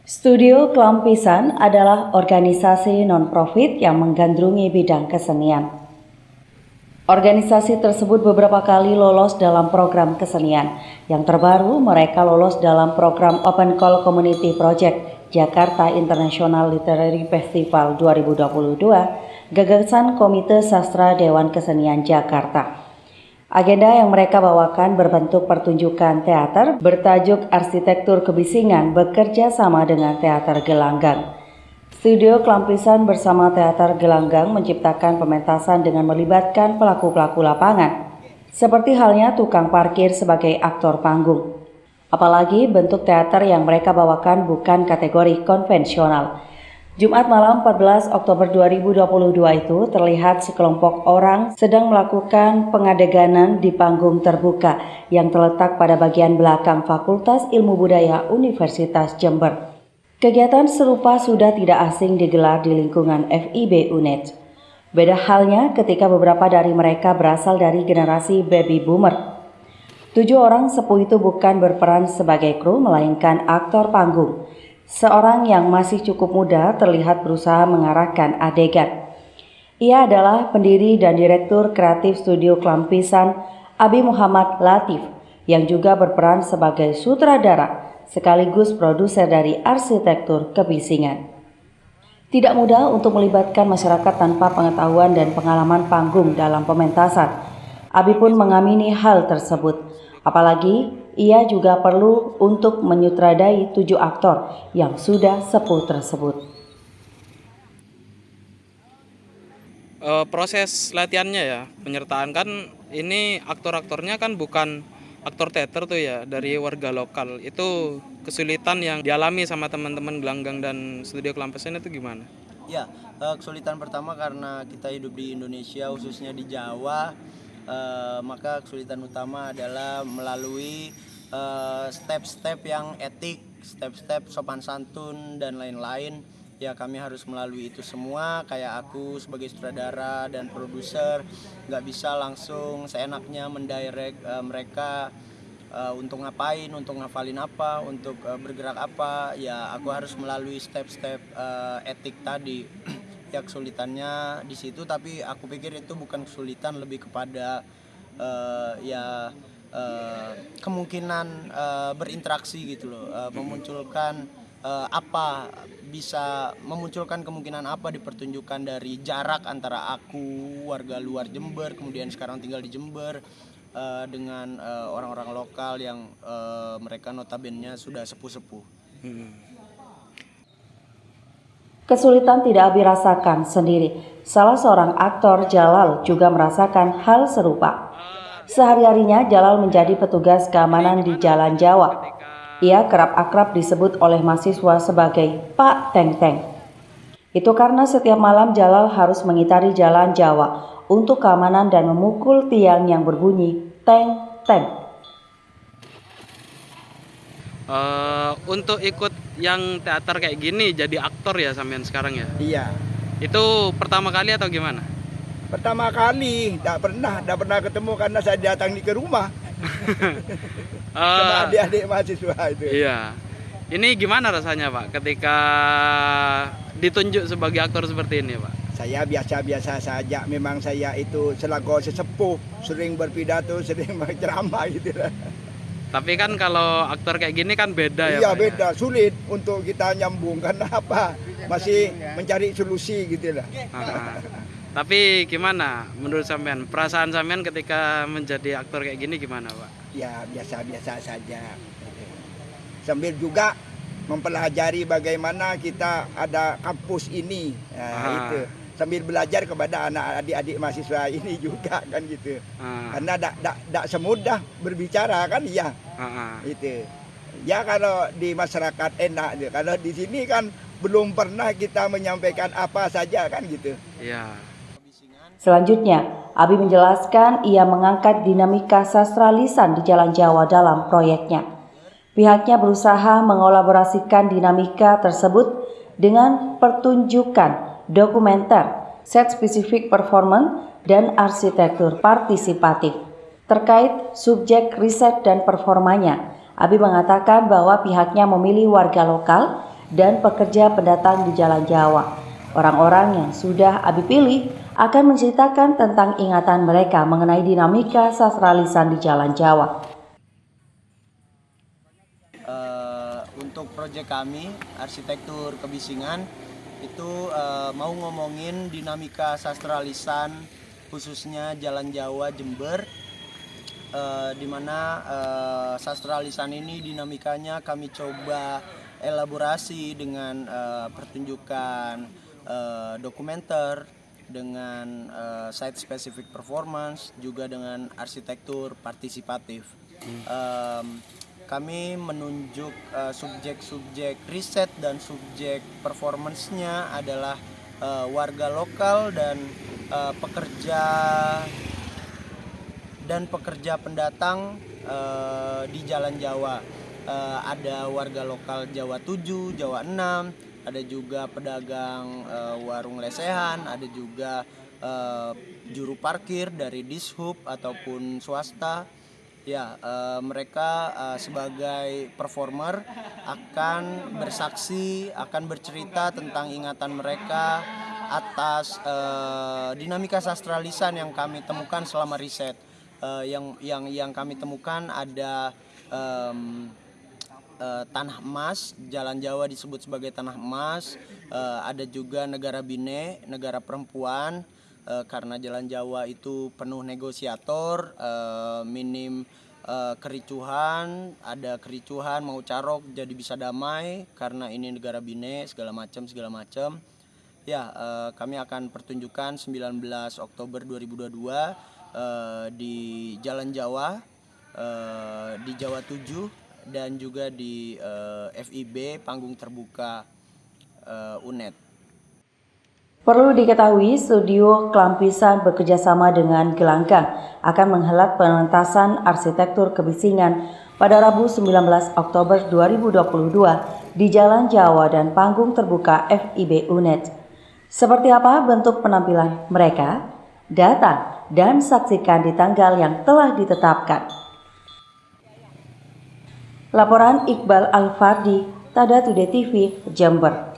Studio Kelampisan adalah organisasi non-profit yang menggandrungi bidang kesenian. Organisasi tersebut beberapa kali lolos dalam program kesenian. Yang terbaru, mereka lolos dalam program Open Call Community Project Jakarta International Literary Festival 2022, gagasan Komite Sastra Dewan Kesenian Jakarta. Agenda yang mereka bawakan berbentuk pertunjukan teater bertajuk Arsitektur Kebisingan bekerja sama dengan Teater Gelanggang. Studio Kelampisan bersama Teater Gelanggang menciptakan pementasan dengan melibatkan pelaku-pelaku lapangan, seperti halnya tukang parkir sebagai aktor panggung. Apalagi bentuk teater yang mereka bawakan bukan kategori konvensional. Jumat malam 14 Oktober 2022 itu terlihat sekelompok orang sedang melakukan pengadeganan di panggung terbuka yang terletak pada bagian belakang Fakultas Ilmu Budaya Universitas Jember. Kegiatan serupa sudah tidak asing digelar di lingkungan FIB UNED. Beda halnya ketika beberapa dari mereka berasal dari generasi baby boomer. 7 orang sepuh itu bukan berperan sebagai kru melainkan aktor panggung. Seorang yang masih cukup muda terlihat berusaha mengarahkan adegan. Ia adalah pendiri dan direktur kreatif Studio Kelampisan, Abi Muhammad Latif, yang juga berperan sebagai sutradara sekaligus produser dari Arsitektur Kebisingan. Tidak mudah untuk melibatkan masyarakat tanpa pengetahuan dan pengalaman panggung dalam pementasan. Abi pun mengamini hal tersebut. Apalagi ia juga perlu untuk menyutradai 7 aktor yang sudah sepuh tersebut. Proses latihannya ya, penyertaan kan ini aktor-aktornya kan bukan aktor teater tuh ya, dari warga lokal. Itu kesulitan yang dialami sama teman-teman Gelanggang dan Studio Kelampisan itu gimana? Ya, kesulitan pertama karena kita hidup di Indonesia, khususnya di Jawa, maka kesulitan utama adalah melalui step-step yang etik, step-step sopan santun dan lain-lain. Ya, kami harus melalui itu semua. Kayak aku sebagai sutradara dan produser nggak bisa langsung seenaknya mendirect mereka untuk ngapain, untuk ngafalin apa, untuk bergerak apa. Ya, aku harus melalui step-step etik tadi. Ya, kesulitannya di situ, tapi aku pikir itu bukan kesulitan, lebih kepada kemungkinan berinteraksi gitu loh, memunculkan bisa memunculkan kemungkinan apa di pertunjukan dari jarak antara aku warga luar Jember, kemudian sekarang tinggal di Jember, dengan orang-orang lokal yang mereka notabene sudah sepuh-sepuh. Kesulitan tidak Abi rasakan sendiri. Salah seorang aktor, Jalal, juga merasakan hal serupa. Sehari-harinya Jalal menjadi petugas keamanan di Jalan Jawa. Ia kerap akrab disebut oleh mahasiswa sebagai Pak Teng Teng. Itu karena setiap malam Jalal harus mengitari Jalan Jawa untuk keamanan dan memukul tiang yang berbunyi teng teng. Untuk ikut yang teater kayak gini jadi aktor ya sampean sekarang ya? Iya, Itu pertama kali atau gimana? pertama kali, tidak pernah ketemu karena saya datang ke rumah sama adik-adik mahasiswa itu. Iya. Ini gimana rasanya Pak ketika ditunjuk sebagai aktor seperti ini Pak? Saya biasa-biasa saja, memang saya itu selaku sesepuh, sering berpidato, sering berceramah gitu lah. Tapi kan kalau aktor kayak gini kan beda ya Iya Pak? beda, sulit untuk kita nyambung karena apa? Masih mencari solusi gitu lah. Tapi gimana menurut sampean? Perasaan sampean ketika menjadi aktor kayak gini gimana Pak? Ya biasa-biasa saja. Sambil juga mempelajari bagaimana kita ada kampus ini, itu sambil belajar kepada anak-adik mahasiswa ini juga kan gitu. Karena tidak semudah berbicara kan ya. Itu. Ya kalau di masyarakat enak, kalau di sini kan belum pernah kita menyampaikan apa saja kan gitu. Iya. Selanjutnya, Abi menjelaskan ia mengangkat dinamika sastra lisan di Jalan Jawa dalam proyeknya. Pihaknya berusaha mengolaborasikan dinamika tersebut dengan pertunjukan, dokumenter, set spesifik performance, dan arsitektur partisipatif. Terkait subjek riset dan performanya, Abi mengatakan bahwa pihaknya memilih warga lokal dan pekerja pendatang di Jalan Jawa. Orang-orang yang sudah Abi pilih akan menceritakan tentang ingatan mereka mengenai dinamika sastralisan di Jalan Jawa. Untuk proyek kami, arsitektur kebisingan, itu mau ngomongin dinamika sastralisan khususnya Jalan Jawa Jember, di mana sastralisan ini dinamikanya kami coba elaborasi dengan pertunjukan dokumenter, dengan site specific performance, juga dengan arsitektur partisipatif. Kami menunjuk subjek-subjek riset dan subjek performance-nya adalah warga lokal dan pekerja pendatang di Jalan Jawa. Ada warga lokal Jawa 7, Jawa 6, ada juga pedagang warung lesehan, ada juga juru parkir dari Dishub ataupun swasta. Ya, mereka sebagai performer akan bersaksi, akan bercerita tentang ingatan mereka atas dinamika sastralisan yang kami temukan selama riset. Yang kami temukan ada Tanah Emas, Jalan Jawa disebut sebagai Tanah Emas, ada juga negara Bine, negara perempuan, karena Jalan Jawa itu penuh negosiator, minim kericuhan, ada kericuhan mau carok jadi bisa damai karena ini negara Bine segala macam. Ya, kami akan pertunjukan 19 Oktober 2022 di Jalan Jawa, di Jawa 7 dan juga di FIB Panggung Terbuka UNED. Perlu diketahui, Studio Kelampisan bekerjasama dengan Gelanggang akan menghelat penentasan arsitektur kebisingan pada Rabu 19 Oktober 2022 di Jalan Jawa dan Panggung Terbuka FIB UNED. Seperti apa bentuk penampilan mereka? Datang dan saksikan di tanggal yang telah ditetapkan. Laporan Iqbal Al-Fardi, Tada Today TV, Jember.